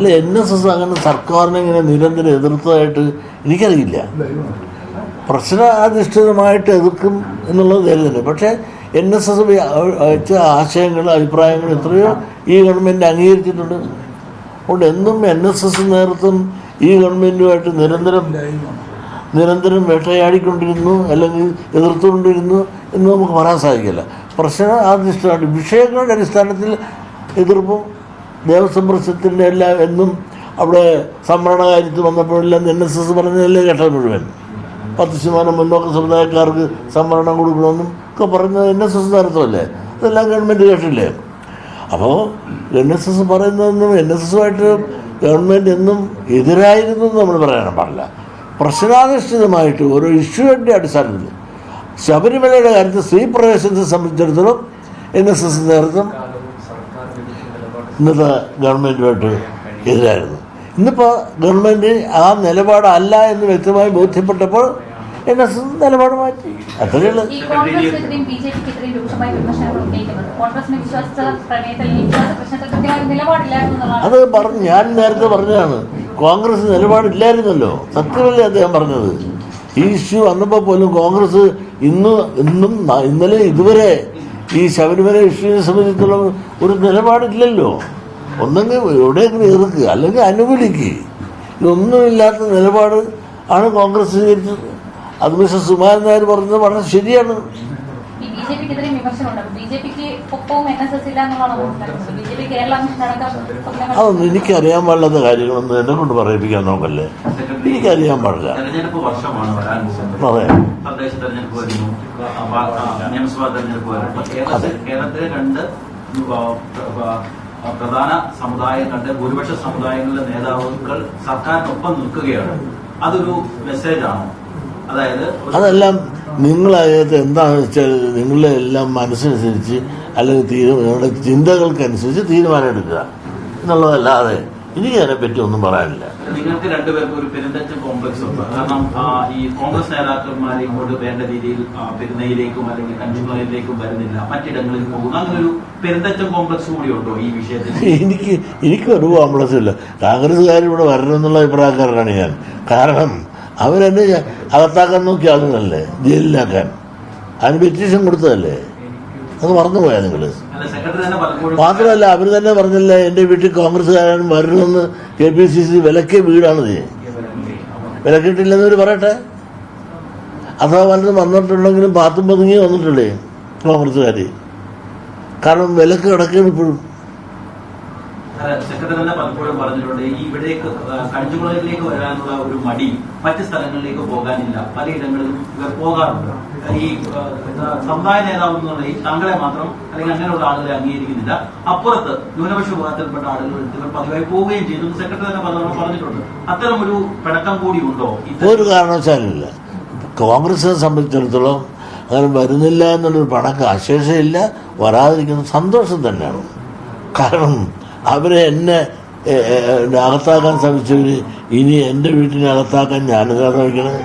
അല്ല NSS അങ്ങനെ സർക്കാരിനെ ഇങ്ങനെ നിരന്തരം എതിർത്തതായിട്ട് എനിക്കറിയില്ല. പ്രശ്നാധിഷ്ഠിതമായിട്ട് എതിർക്കും എന്നുള്ളത് തന്നെ. പക്ഷേ NSS വെച്ച ആശയങ്ങൾ അഭിപ്രായങ്ങൾ എത്രയോ ഈ ഗവൺമെൻറ് അംഗീകരിച്ചിട്ടുണ്ട്. അതുകൊണ്ട് എന്നും NSS നേതൃത്വം ഈ ഗവൺമെൻറ്റുമായിട്ട് നിരന്തരം വേട്ടയാടിക്കൊണ്ടിരുന്നു അല്ലെങ്കിൽ എതിർത്തുകൊണ്ടിരുന്നു എന്ന് നമുക്ക് പറയാൻ സാധിക്കില്ല. പ്രശ്നാധിഷ്ഠിതമായിട്ട് വിഷയങ്ങളുടെ അടിസ്ഥാനത്തിൽ എതിർപ്പും ദേവസ്വം പ്രശ്നത്തിൻ്റെ എല്ലാം എന്നും അവിടെ സംവരണ കാര്യത്തിൽ വന്നപ്പോഴെല്ലാം NSS പറഞ്ഞതല്ലേ കേട്ടത് മുഴുവൻ. 10% മുന്നോക്ക സമുദായക്കാർക്ക് സംവരണം കൊടുക്കണമെന്നും ഒക്കെ പറയുന്നത് NSS നേതൃത്വമല്ലേ. അതെല്ലാം ഗവൺമെൻറ് കേട്ടില്ലേ. അപ്പോൾ NSS പറയുന്നതൊന്നും NSSുമായിട്ട് ഗവൺമെൻറ് എന്നും എതിരായിരുന്നു എന്ന് നമ്മൾ പറയാൻ പാടില്ല. പ്രശ്നാധിഷ്ഠിതമായിട്ട് ഓരോ ഇഷ്യൂവിൻ്റെ അടിസ്ഥാനത്തിൽ ശബരിമലയുടെ കാര്യത്തിൽ സ്ത്രീ പ്രവേശനത്തെ സംബന്ധിച്ചിടത്തോളം NSS നേതൃത്വം ഇന്നത്തെ ഗവൺമെൻറ്റുമായിട്ട് എതിരായിരുന്നു. ഇന്നിപ്പോൾ ഗവൺമെൻറ് ആ നിലപാടല്ല എന്ന് വ്യക്തമായി ബോധ്യപ്പെട്ടപ്പോൾ NSS നിലപാട് മാറ്റി. അത്രയുള്ളൂ. അത് ഞാൻ നേരത്തെ പറഞ്ഞതാണ്. കോൺഗ്രസ് നിലപാടില്ലായിരുന്നല്ലോ. സത്യമല്ലേ അദ്ദേഹം പറഞ്ഞത്. ഈ ഇഷ്യൂ വന്നപ്പോൾ പോലും കോൺഗ്രസ് ഇന്നലെ ഇതുവരെ ഈ ശബരിമല ഇഷ്യൂവിനെ സംബന്ധിച്ചുള്ള ഒരു നിലപാടില്ലല്ലോ. ഒന്നെങ്കിൽ എവിടെയെങ്കിലും എതിർക്കുക അല്ലെങ്കിൽ അനുകൂലിക്കുക. ഇതൊന്നുമില്ലാത്ത നിലപാട് ആണ് കോൺഗ്രസ് സ്വീകരിച്ചത്. അത് മിസ്റ്റർ സുകുമാരൻ നായർ പറഞ്ഞത് വളരെ ശരിയാണ്. അതൊന്നും എനിക്കറിയാൻ പാടില്ലാത്ത കാര്യങ്ങളൊന്നും എന്നെ കൊണ്ട് പറയിപ്പിക്കാൻ നോക്കല്ലേ. എനിക്കറിയാൻ പാടില്ല. അതെ, നിയമസഭാ തെരഞ്ഞെടുപ്പ് വരും. കേരളത്തിലെ 2 പ്രധാന സമുദായങ്ങളുടെ ഭൂരിപക്ഷ സമുദായങ്ങളുടെ നേതാക്കൾ സർക്കാരിനൊപ്പം നിൽക്കുകയാണ്. അതൊരു മെസ്സേജാണോ? അതായത് അതെല്ലാം നിങ്ങളതിനകത്ത് എന്താണെന്ന് വെച്ചാൽ നിങ്ങളുടെ എല്ലാം മനസ്സനുസരിച്ച് അല്ലെങ്കിൽ നിങ്ങളുടെ ചിന്തകൾക്കനുസരിച്ച് തീരുമാനം എടുക്കുക എന്നുള്ളതല്ലാതെ എനിക്ക് അതിനെപ്പറ്റി ഒന്നും പറയാനില്ല. നിങ്ങൾക്ക് 2 പേർക്കും ഒരു പെരുന്തച്ചൻ കോംപ്ലക്സ് ഉണ്ട്. കാരണം ഈ കോൺഗ്രസ് നേതാക്കന്മാരെ ഇങ്ങോട്ട് വേണ്ട രീതിയിൽ പെരുന്നയിലേക്കും അല്ലെങ്കിൽ കഞ്ചുമലയിലേക്കും വരുന്നില്ല, മറ്റിടങ്ങളിൽ പോകുന്നു. അങ്ങനെ ഒരു പെരുന്തച്ചൻ കോംപ്ലക്സ് കൂടി ഉണ്ടോ ഈ വിഷയത്തിൽ? എനിക്ക് ഒരു കോംപ്ലക്സും ഇല്ല. കോൺഗ്രസ്സുകാർ ഇവിടെ വരണമെന്നുള്ള അഭിപ്രായക്കാരനാണ് ഞാൻ. കാരണം അവരെന്നെ അകത്താക്കാൻ നോക്കിയ ആളുകളല്ലേ, ജയിലിലാക്കാൻ. അതിന് പെറ്റീഷൻ കൊടുത്തതല്ലേ. അത് മറന്നുപോയാ നിങ്ങൾ? മാത്രമല്ല അവർ തന്നെ പറഞ്ഞില്ല എൻ്റെ വീട്ടിൽ കോൺഗ്രസ്സുകാരൻ വരണമെന്ന്. KPCC വിലക്കിയ വീടാണിത്. വിലക്കിയിട്ടില്ലെന്നവർ പറയട്ടെ. അഥവാ വല്ലതും വന്നിട്ടുണ്ടെങ്കിലും പാത്തും പതുങ്ങി വന്നിട്ടുള്ളേ കോൺഗ്രസ്സുകാർ. കാരണം വിലക്ക് കിടക്കുകയാണ് ഇപ്പോഴും. സെക്രട്ടറി തന്നെ പലപ്പോഴും പറഞ്ഞിട്ടുണ്ട് ഇവിടേക്ക് കഞ്ചുകുളത്തിലേക്ക് വരാനുള്ള ഒരു മടി, മറ്റ് സ്ഥലങ്ങളിലേക്ക് പോകാനില്ല. പലയിടങ്ങളിലും ഇവർ പോകാറുണ്ട്. ഈ സമുദായ നേതാവ് എന്നുള്ള ഈ താങ്കളെ മാത്രം അല്ലെങ്കിൽ അങ്ങനെയുള്ള ആളുകളെ അംഗീകരിക്കുന്നില്ല. അപ്പുറത്ത് ന്യൂനപക്ഷ വിഭാഗത്തിൽപ്പെട്ട ആളുകൾ ഇവർ പതിവായി പോവുകയും ചെയ്തു. സെക്രട്ടറി തന്നെ പറഞ്ഞിട്ടുണ്ട്. അത്തരം ഒരു പിണക്കം കൂടി ഉണ്ടോ? ഒരു കാരണവശാലുമില്ല. കോൺഗ്രസിനെ സംബന്ധിച്ചിടത്തോളം അങ്ങനെ വരുന്നില്ല എന്നുള്ളൊരു പിണക്കം അശേഷമില്ല. വരാതിരിക്കുന്ന സന്തോഷം തന്നെയാണ്. കാരണം അവരെ എന്നെ അകത്താക്കാൻ ശ്രമിച്ചവർ ഇനി എൻ്റെ വീട്ടിനെ അകത്താക്കാൻ ഞാനെന്താ ശ്രമിക്കണത്?